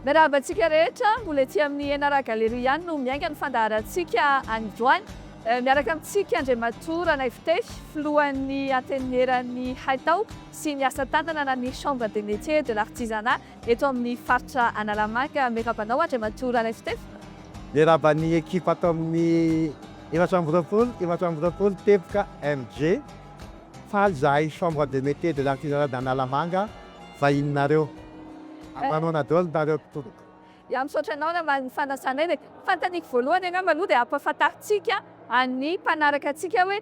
Miarahaba antsika rehetra, mbola ety amin'ny Enara Galerie ihany no miainga ny fandaharantsika androany. Miaraka amintsika andriamato-Ranaivo Tefy, filohan'ny Antenimieran'ny Haitao sy ny asa tanana na ny chambre de métier de l'artisanat eto amin'ny faritra Analamanga. Miarabanao andriamato-Ranaivo Tefy. Miaraba ny ekipa ato amin'ny efatrambirapolo teboka MG faly zahay chambre de métier de l'artisanat d'Analamanga vahininareo. Manona daholo nareo tompoko. Misaotra anao na ny fanasana edy. Fantaniko voalohany angamba aloha dia ampahafantaritsika any mpanaraka antsika hoe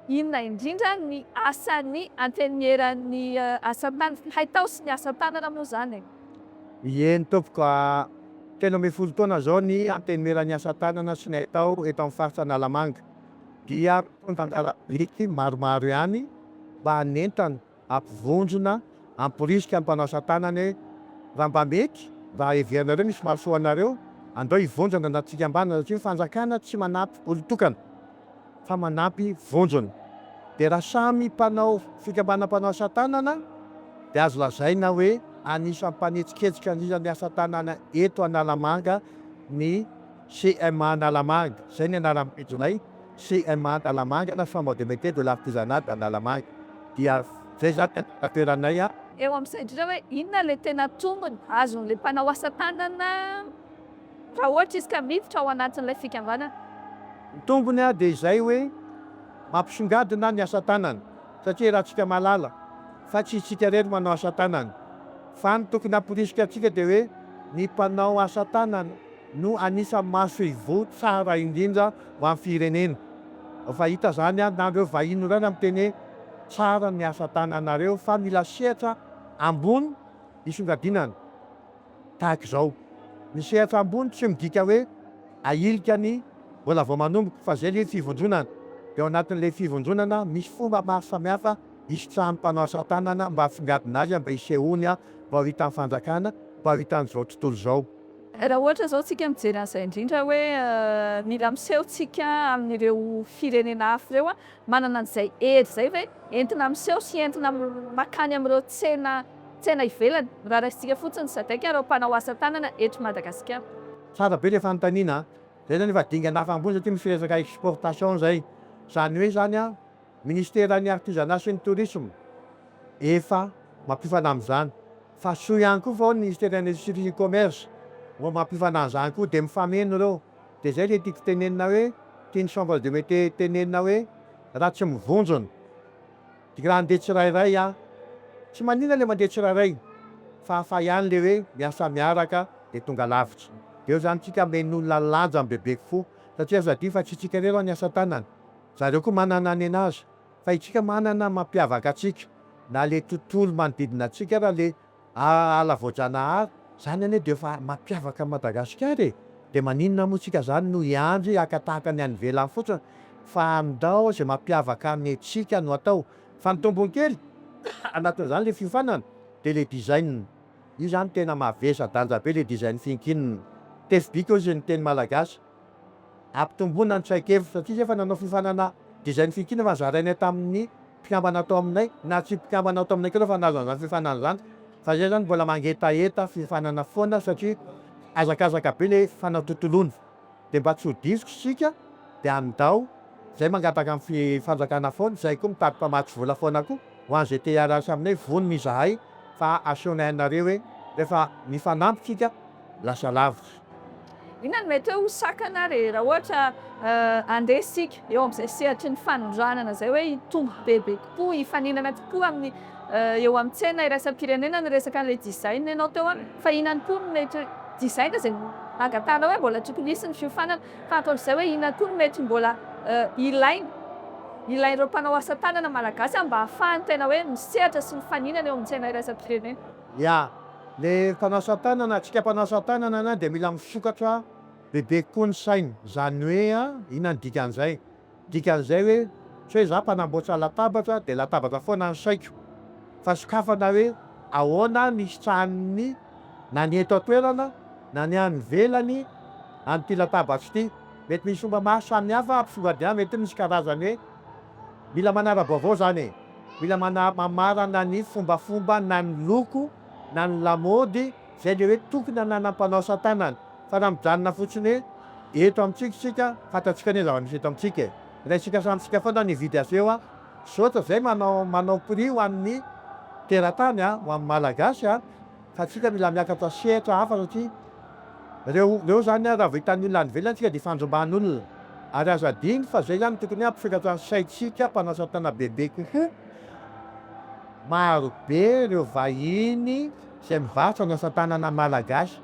inona indrindra ny asan'ny Antenimieran'ny asa tanana Haitao sy ny asa tanana moa zany. Eny tompoko, telo amby folo taona zao ny Antenimieran'ny asa tanana sy ny Haitao eto amin'ny faritra Analamanga. Dia tantara-biky maromaro ihany mba hanentana, ampivondrona, amporisika ampanao asa tanana raha mba mety mba heveranareo misy mahasoanareo andao hivondrona anatsika ambany satria fanjakana tsy manampy olon-tokana fa manampy vondrona. Dia raha samy mpanao fikambanam-panao asa tanana dia azo lazaina hoe anisan'ny mpanetsiketsika ny asa tanana eto Analamanga ny CMA Analamanga. Zay ny anarany pejinay, CMA Analamanga na chambre de métier de l'artisanat d'Analamanga. Dia zay zany toeranay. Eo amin'izay indrindra hoe inona le tena tombony azon'le mpanao asa tanana raha ohatra izy ka miditra ao anatin'ilay fikambanana? Ny tombony dia izay hoe mampisongadina ny asa tanana satria raha tsika malala fa tsy tsika rery manao asa tanana fa ny tokony hamporisika antsika dia hoe ny mpanao asa tanana no anisan'ny maso ivo tsara indrindra ho amin'ny firenena. Fa hita zany nareo vahiny rany amin'ny teny tsara ny asa tananareo fa mila sehatra ambony hisongadinana tahaka izao. Ny sehatra ambony tsy midika hoe ahilika ny mbola vao manomboka fa zay le fivondronana. Dia ao anatin'ilay fivondronana misy fomba maro samihafa hisitrahan'ny mpanao asa tanana mba hahafingadina azy mba hisehony mba ho hitan'ny fanjakana mba ho hitan'izao tontolo izao. Raha ohatra zao tsika mijery an'izay indrindra hoe mila miseho tsika amin'ireo firenena hafa ireo manana an'izay hery zay hoe entina miseho sy entina makany amin'ireo tsena ivelany. Raha raisitsika fotsiny sadaika ireo mpanao asa tanana eto Madagasikara. Tsara be le fanontaniana. Zay zany efa dingana hafa ambony satria misy resaka exportation zay. Zany hoe zany ministéran'ny artisanat sy ny tourisme efa mampifana amin'izany. Fa soa ihany koa fa ministéran'ny industrie sy commerce vao mampifana an'izany koa dia mifameno ireo. Dia zay le tiako tenenina hoe tiany chambre de métier tenenina hoe raha tsy mivondrona dia raha handeha tsirairay tsy manina le mandeha tsirairay fa hafa ihany le hoe miasa miaraka dia tonga lavitra. Eo zany tsika amen'olona lanja amin'ny bebeko fo satria sady fa tsy tsika rery ny asa tanana. Zareo koa manana ny anazy fa itsika manana mampiavaka atsika na le tontolo manodidina atsika raha le ala voajanahary zany anie dia efa mampiavaka Madagasikara. Dia maninona moa tsika zany no hiandry akatahaka ny any ivelany fotsiny fa andao zay mampiavaka ny antsika no atao. Fa ny tombony kely anatin'izany le fiofanana dia le design. Io zany tena mavesa danja be le design finkinina. Tefy bika ozy ny teny malagasy ampitomboina ny traikefa satria efa nanao fifanana design finkinina fa zarainay tamin'ny mpikambana atao aminay na tsy mpikambana atao aminay keo fa nazo an'izany fifanana zany. Fa zay zany mbola mangetaeta fifanana foana satria azakazaka be le fanatontolona. Dia mba tsy ho diso sika dia andao zay mangataka amin'ny fanjakana foana zay koa mitady mpamatsy vola foana koa ho an'izay te hiarasa aminay vony mizahay fa asonay anareo hoe rehefa mifanampy tsika lasa lavitra. Inona no mety hoe sakana raha ohatra andeha isika eo amin'izay sehatry ny fanondranana zay hoe hitombo bebe kokoa hifaninana tokoa amin'ny eo amin'ny tsena iraisam-pirenena ny resaka an'ilay design ianao teo fa inona koa no mety design zay angatana hoe mbola tokony hisy ny fiofanana fa ataon'izay hoe inona koa no mety mbola ilain'ireo mpanao asa tanana malagasy mba ahafahany tena hoe misehatra sy mifaninana eo amin'ny tsena iraisam-pirenena. Ya, le mpanao asa tanana, tsika mpanao asa tanana dia mila misokatra bebe koa ny saina. Zany hoe inona ny dikan'izay? Dikan'izay hoe tsy hoe za mpanamboatra latabatra dia latabatra foana ny saiko. Fa sokafana hoe ahoana ny hisitrahan'ny na ny eto an-toerana na ny any ivelany an'ity latabatra ity. Mety misy fomba maro samihafa ampisongadina mety misy karazany hoe mila manara-baovao zany mila mamarana ny fombafomba na ny loko na ny lamaody zay le hoe tokony ananam-panao asa-tanana fa raha mijanona fotsiny hoe eto amitsika fantatsika ny zava-misy eto amitsika e. Raha isika samitsika foana nividy azy eo saotra zay manao prix ho an'ny teratany ho amin'ny malagasy fa tsika mila miakatra sehatra hafa satria reo zany raha vao hitan'ny olona any ivelany tsika de fandrombahan'olona ary azo adiny fa zay zany tokony ampifikatra saitsika mpanao asa-tanana bebe kokoa. Maro be ireo vahiny zay mivarotra ny asa-tanana malagasy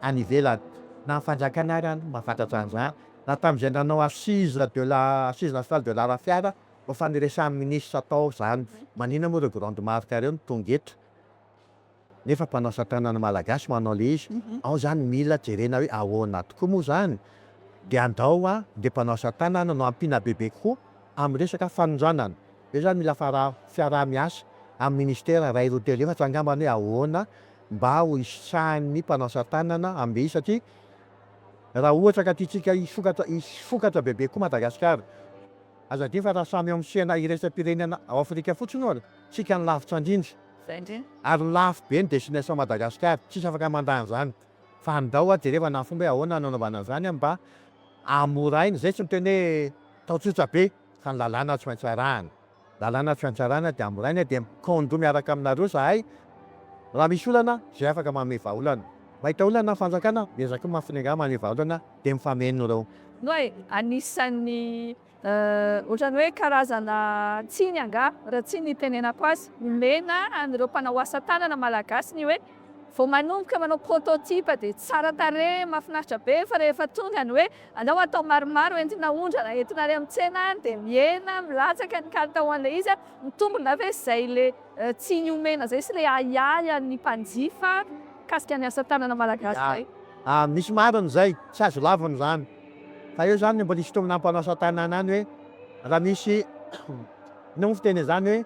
any ivelany na ny fanjakana ary mahafantatra an'izany na tamin'izay nanao assise nationale de l'art fiara mba faniresan'ny ministra tao zany maninona moa reo grande marque reo ny tonga eto nefa mpanao asa-tanana malagasy manao le izy ao zany mila jerena hoe ahoana tokoa moa zany de andao de mpanao asa-tanana no ampiana bebe kokoa amin'ny resaka fanondranana io zany mila fiaraha-miasa amin'ny ministera ray roa telo efatra angambany hoe ahoana mba ho isitrahan'ny mpanao asa-tanana ambe izy satria raha ohatra ka tiatsika hisokatra bebe koa Madagasikara azo adiny fa raha samy amin'ny iraisam-pirenena ao Afrika fotsiny oa tsika ny lavitra indrindra ary lafo be ny destination Madagasikara tsisy afaka mandany zany fa andao jerevana ny fomba hoe ahoana nanaovana zany mba amoraina zay tsy miteny hoe taotsotra be fa ny lalàna tsy maintsy arahana lalàna tsy maintsy arahana de amoraina de mikondo miaraka aminareo zahay raha misy olana zay afaka manome vahaolana mahita olana fanjakana miezaka mafinenga manome vahaolana de mifameno reo no e anisan'ny ohatrany hoe karazana tsiny anga raha tsy ny tenenako azy mena an'ireo mpanao asa-tanana malagasy ny hoe vao manomboka manao prototype de tsara tarehy mahafinaritra be fa rehefa tonga ny hoe andao atao maromaro entina ondrana entina any amin'ny tsena de miena milatsaka ny kalitao an'le izy mitombona ve zay le tsiny omena zay sy le aiaia ny mpanjifa kasika ny asa-tanana malagasy zay misy mariny zay tsy azo laviny zany fa eo zany mbola hisy tomina mpanao asa-tanana any hoe raha misy no fiteny zany hoe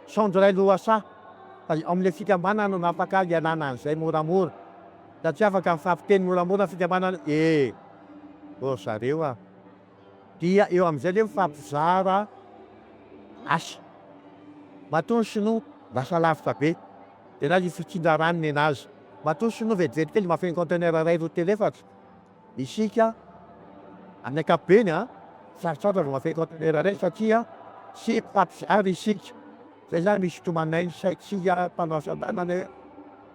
sondray loasa fa am'le fikambanana no afaka ialana an'izay moramora da tsy afaka mifampiteny moramora fikambanana zareo dia eo am'izay le mifampizara asa matoa sinoa lasa lavitra be de na fitindra ranony anazy matoa sinoa vetivety kely mafeny conteneur ray roa telo efatra isika amin'ny ankapobeny sarotsarotra vao mafeny conteneur ray satria sy mifampizary isika zay zany misy tomanay saitsika mpanao asa-tanana hoe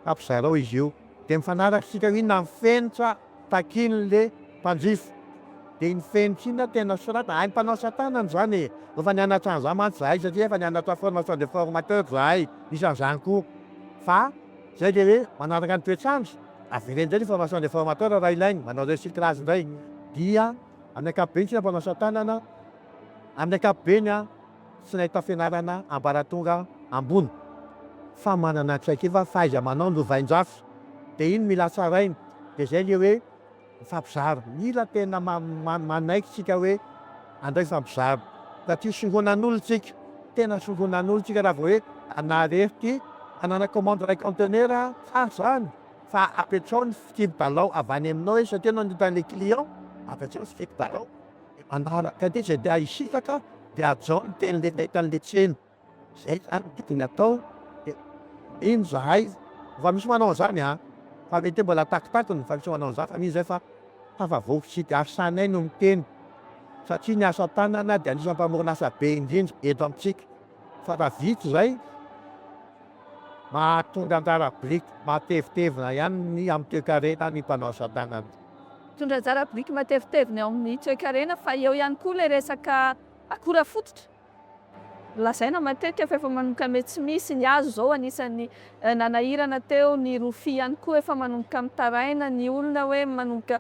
ampizarao izy io de mifanaraka sika inona mifenitra takin'le mpanjifa de iny fenitra iny tena sorata ay mpanao asa-tanana zany efa nianatra an'izany mantsy zahay satria efa nianatra formation de formateur zahay isan'izany koa fa zay de hoe manaraka ny toetrandro avereny zay ny formation de formateur raha ilainy manao recyclage indray dia amin'ny ankapobeny tsika mpanao asa-tanana amin'ny ankapobeny tsy nahita fianarana ambaratonga ambony fa manana traikefa faiza manao lovain-jafy de iny mila tsarainy de zay le hoe mifampizary mila tena manaiky tsika hoe andray fampizary satria songonan'olo tsika tena songonan'olo tsika raha vao hoe anarefity anana commande ray conteneur zany fa apetrao ny fikiry-balao avy any aminao hoe satria anao nitan'le client apetrao ny fikiry-balao manaraka de zay de ahisitaka de ajao ny tenyle tan'le tsena zay zany tokony atao de iny zahay fa misy manao an'izany fa mety mbola takitakiny fa misy manao an'izany fa misy zay fa tafavoakitsika ary sanay no miteny satria ny asa-tanana de anisan'ny mpamoron'asa be indrindra eto amitsika fa raha vitsy zay mahatonga anjara briky matevitevina ihany ny amin'ny toe-karena ny mpanao asa-tanana tondra anjara briky matevitevina eo amin'ny toe-karena fa eo ihany koa le resaka akora fototra lazaina matetika fa efa manomboka mety tsy misy ny hazo zao anisan'ny nanahirana teo ny rofia ihany koa efa manomboka mitaraina ny olona hoe manomboka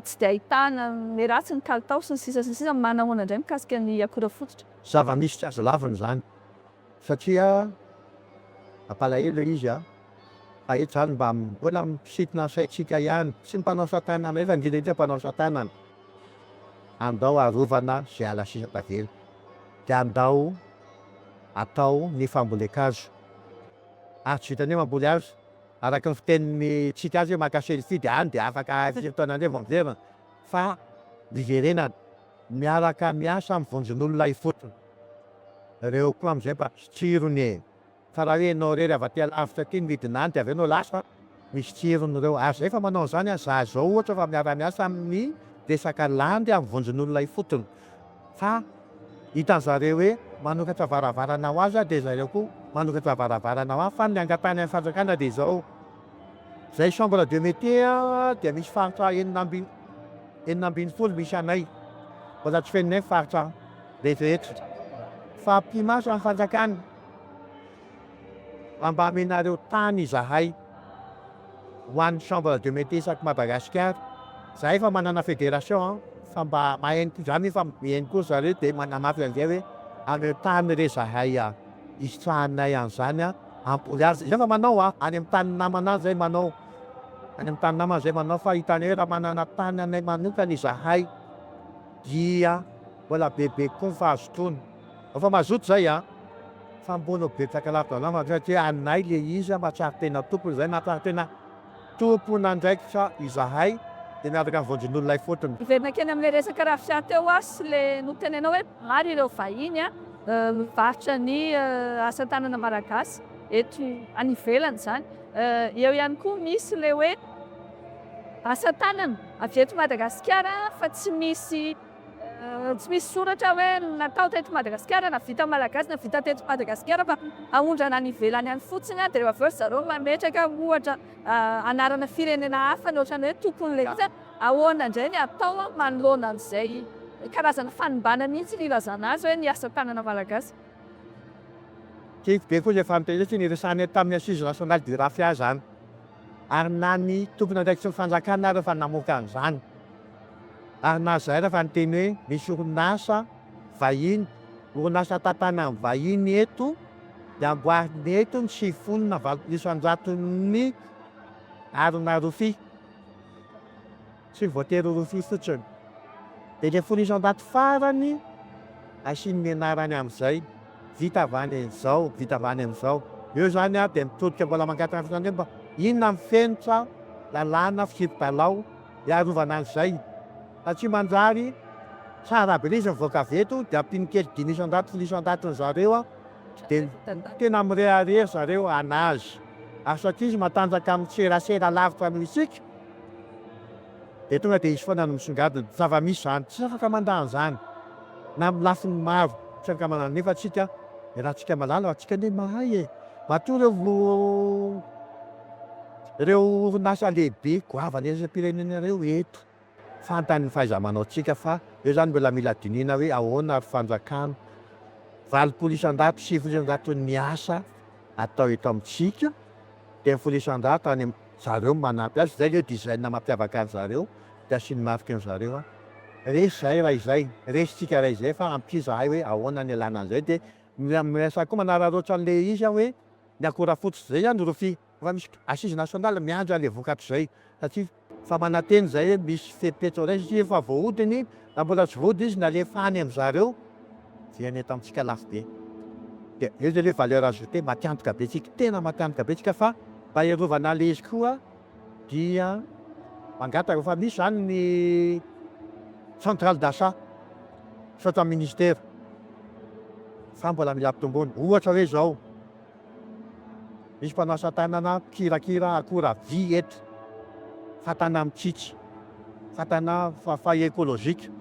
tsy de ahitana le ratsy ny kalitao sy ny sisa manahoana indray mikasika ny akora fototra zava-misy tsy azo laviny zany satria ampalahelo izy fa eto zany mba mbola misintona saitsika ihany tsy mpanao asa-tanana efa indrindra mpanao asa-tanana andao arovana zay ala sisa tavela de andao atao ny fambolekazo tsy vitany hoe mamboly azy araka ny fiteniny tsika azy hoe maka selfie de any de afaka fitonandre vao miverina fa miverenana miaraka miasa mivondron'olona ifotony reo koa am'izay mba tsirony fa raha hoe anao rery avy aty alavitra aty midina any de avy anao lasa misy tsiron'ireo azo efa manao zany za zao ohatra fa miara-miasa amin'ny resaka landy amin'ny vondron'olona ifotony fa hitan'zareo hoe manokatra varavarana ho azy de zareo koa manokatra varavarana ho azy fa ny angatany amin'ny fanjakana de zao zay chambre de métier dia misy faritra enina ambin'ny folo misy anay mbola tsy feninay faritra rehetrarehetra fa mpimaso amin'ny fanjakana mba amenareo tany izahay ho an'ny chambre de métier isaky Madagasikara zahay fa manana fédération fa mba mahay zany fa mihainy koa zareo de manamafy an'izay hoe ameo tany re zahay istrahanay an'izany ampoly azy zay fa manao any amin'ny tany namana zay manao any amin'ny tany namana zay manao fa hitany hoe raha manana tany anay manokana izahay dia mbola bebe koa fahazotoana fa mazoto zay fa mbola betsaka lavitra nama satria anay le izy mahatsara tena tompony zay mahatsara tena tompona ndraikitra izahay de miaraka amin'ny vondron'olona ifotony. Iverina keny am'le resaka rafia teo sy le notenenao hoe maro ireo vahiny mivarotra ny asa tanana malagasy eto any ivelany zany. Eo ihany koa misy le hoe asa tanana avy eto Madagasikara fa tsy misy soratra hoe natao teto Madagasikara na vita malagasy na vita teto Madagasikara fa ahondrana any ivelany any fotsiny de rehefa avy eo zareo mametraka ohatra anarana firenena hafa ny ohatran'ny hoe tompon'le izy ahoana indray ny atao manoloana an'izay karazana fanimbana mihitsy ny ilazana azy hoe ny asa tanana malagasy. Tiako be koa zay fampitetry niresahany tamin'ny assise nationale du rafia zany ary na ny tompona ndraiky sy ny fanjakana rehefa namoaka an'izany ary na zay rehefa niteny hoe misy orinasa vahiny orinasa tantana amin'ny vahiny eto de amboariny eto ny sifonina valopolo-isan-jaton'ny arina rofia tsy voatery rofia fotsiny de le folo isan-jato farany asiny ny anarany amin'izay vita avy any an'izao vita avy any amin'izao eo zany de mitodika mbola mangataka fizany mba inona mifenitra lalàna fitsipi-balao iarovana an'izay satria manjary tsara be izy mivoaka avy eto de ampinikely 10 isan-jato folo isan-jaton'ny zareo de tena mirehareha zareo anazy ary satria izy matanjaka amin'ny tserasera lavitra misika de tonga de izy foana no misongadiny zava-misy zany tsy afaka mandany zany na amin'ny lafiny maro tsy afaka mandany nefa atsika raha tsika malala atsika ne mahay matoa reo orinasa lehibe goavany raisam-pirenenareo eto fantany fahaiza-manao tsika fa eo zany mbola mila dinina hoe ahoana ary fanjakana valopolo isan-jato sivy isan-jaton'ny asa atao eto amintsika de folo isan-jato any zareo manampy azy zay le design mampiavaka azy zareo de asiny marika an'zareo resy zay raha izay resitsika raha izay fa ampy zahay hoe ahoana ny alana an'izay de mirasa koa manararoatra an'le izy hoe ny akora fototra zay any rofia fa misy assise nationale miandry an'le vokatra zay satria fa mananteny zay hoe misy fepetra ray satria efa voahodiny na mbola tsy voady izy nalefa any amin'zareo dia ny eto amintsika lafo be de eo zay le valeur ajoutée matiantoka be tsika tena matiantoka be tsika fa mba iarovana le izy koa dia mangataka fa misy zany ny centrale d'achat satra ministère fa mbola mila tombony ohatra hoe zao misy mpanao asa tanana kirakira akora vy eto fatana mitsitsy fatana fa ekôlôzika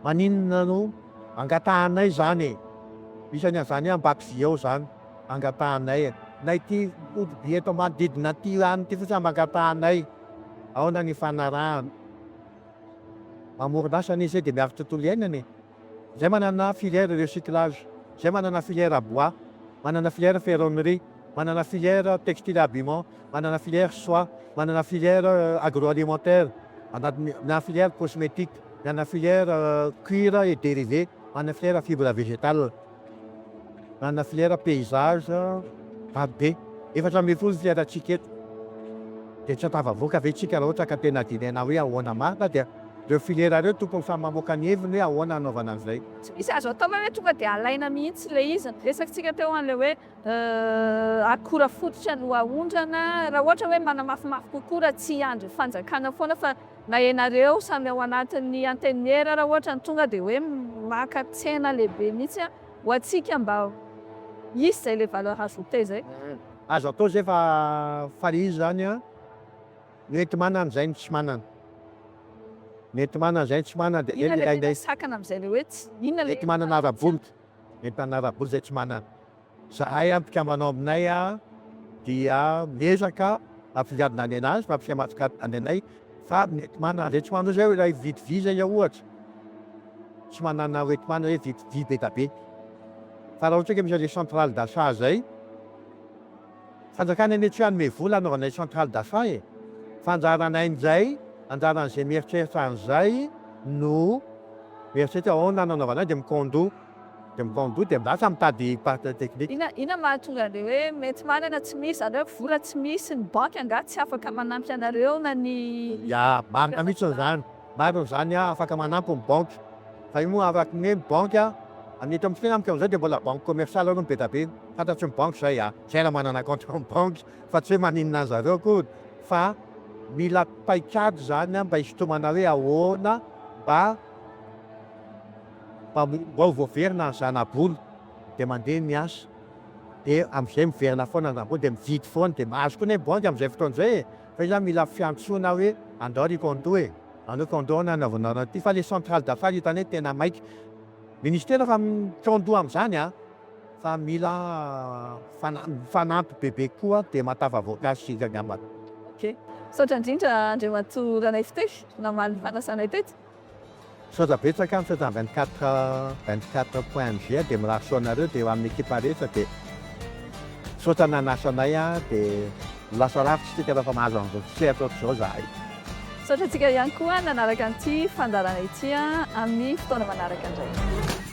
maninona no angatahanay zany misany an'izany ambaky vy eo zany angatahanay nay ty ody eto manodidina ty any ty fotsiny ambangatahanay ahoana ny fanarahana mamoronasa n'izy de miaro tontolo iainany zay manana filière recyclage zay manana filière bois manana filière ferronnerie manana filière textile habillement manana filière soie manana filière agroalimentaire manana filière cosmétique manana filière cuir et dérivé manana filière fibre végétale manana filière paysage be efatra ambin'ny folo filière atsika eto de tsy atavavoaka ve tsika raha ohatra ka tena dinaina hoe ahoana marina dia reo filière reo tokony fa mamoaka ny heviny hoe ahoana anaovana an'izay Misy azo atao hoe tonga de alaina mihitsy le izy resakantsika teo an'le hoe akora fototra no ahondrana raha ohatra hoe manamafimafy kokoa raha tsy andro fanjakana foana fa na ianareo samy ao anatin'ny antenimiera raha ohatra ny tonga de hoe maka tsena lehibe mihitsy ho antsika mba isy zay le valeur ajoutée zay azo atao zay fa izy zany a mety manana zay ny tsy manana, mety manana zay tsy manana de Inona le tena indraindray sakana am'zay le hoe tsy inona le mety manana ara-boloka, mety manana ara-bolo zay tsy manana. Zahay ampikambanao aminay a dia miezaka ampigadona ny anazy mampifamatokadona ny anay fa mety manana zay tsy manana zay hoe raha hividy viza izy ohatra tsy manana mety manana hoe vidy be da be. Fa raha ohatra ka misy an'le centrale d'achat zay, fanjakana anie tsy hanome vola anaovanay centrale d'achat e, fa anjaranay nzay anjaran'zay mieritreritra an'zay no mieritreritra ahoana nanaovana de mi-condo de lasa mitady partenaire technique. Ina mahatonga le hoe mety manana tsy misy zany hoe vola tsy misy ny banky angaha tsy afaka manampy anareo na ny Ya marina mihitsy zany, marina zany a afaka manampy ny banky fa io moa afaka ny banky a amin'eto amin'ny fiainana amiko am'zay de mbola banque commerciale aloha be da be fantatry ny banky zay a zay raha manana compte amin'ny banky fa tsy hoe maninona azy zareo akory fa mila paikady zany a mba hisintomana hoe ahoana mba ho voaverina ny zana-bola de mandeha miasa de am'zay miverina foana ny zana-bola de mividy foana de mahazo koa ny banky am'zay fotoana zay e, fa izy zany mila fiantsoana hoe andao ry condo e, andao condo na anaovanao ty fa le centrale d'affaires hitanay tena maiky. Ministera fa condo am'zany a fa mila fanampy bebe koa de matava voankazo sika angamba. ok. Saotra indrindra Andriamatoa Ranaivo Tefy namaly fanasanay teto. Saotra betsaka misaotra 24.g de mirahsoa anareo de amin'ny ekipa rehetra de saotra nanasa anay a de lasa lavitra tsika rehefa mahazo an'izao tsy ataoko zao zahay. Saotra antsika ihany koa nanaraka an'ity fandaharana ity a amin'ny fotoana manaraka indray.